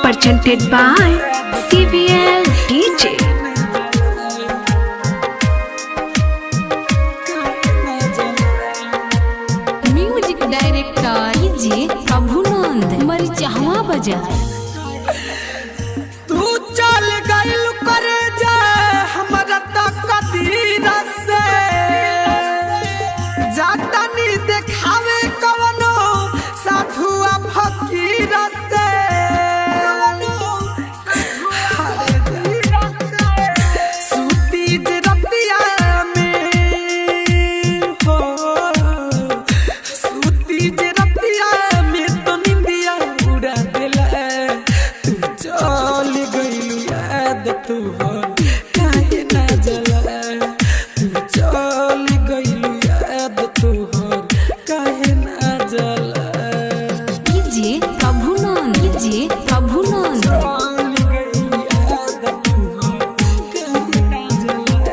Presented by CBL DJ. Music director DJ Prabhunand Marichhawa बाजार। तू चल गइल करे जा हमरा तकदीर से जातनी देखावे कवनो साधुआ फकीर से सूती जे रतिया में हो सूती जे रतिया में तो निंदिया उड़ा देला चल गइलू याद तू काहे ना जला तू चल गइलू याद तू काहे ना जला डीजे प्रभुनंद डीजे प्रभुनंद चल गइलू याद तू काहे ना जला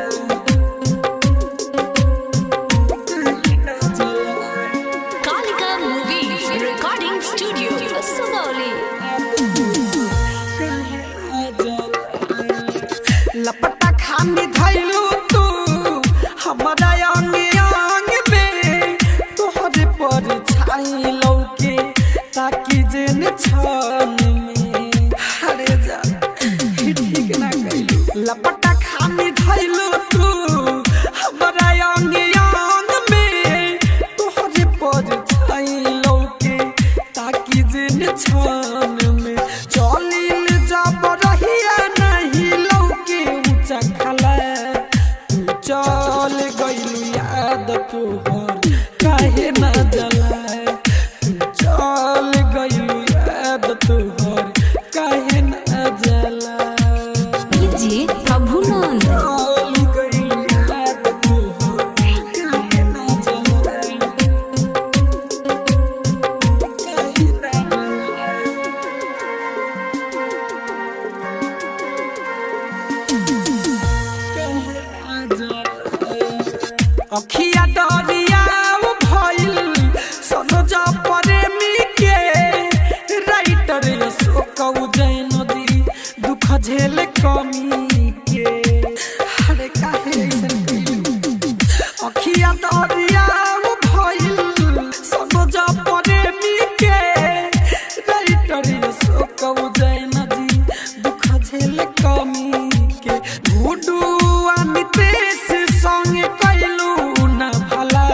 काहे ना जला Kalika movies recording studio Sugauli. लपटा खानी धैलू तू हमारा अंग अंग में तोहरे पर छाई लौके ताकि जेन छन में हरे जा ठीक ना कइलू लपटा खानी धैलू तू हमारा अंग अंग में तोहरे पर छाई लौके ताकि जेन छन में चलिल जब रहिया नहीं लौके ऊंचा खला तू चल गइलू याद तोहर काहे ना जला तू चल गइलू याद तोहर काहे ना जला डीजे प्रभुनंद चल गइलू याद तोहर काहे ना जला काहे ना जला अखिया दरिया भइल सनोज प्रेमी के राइटर अशोक उजैन नदी दुख झेल कमी के अरे काहे ऐसन कइलू अखिया दरिया भइल सनोज प्रेमी के राइटर अशोक उजैन नदी दुख झेल कमी के गुडू नितेश संग कइलू ना भला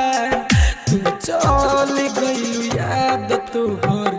तू चल गइलू याद तोहर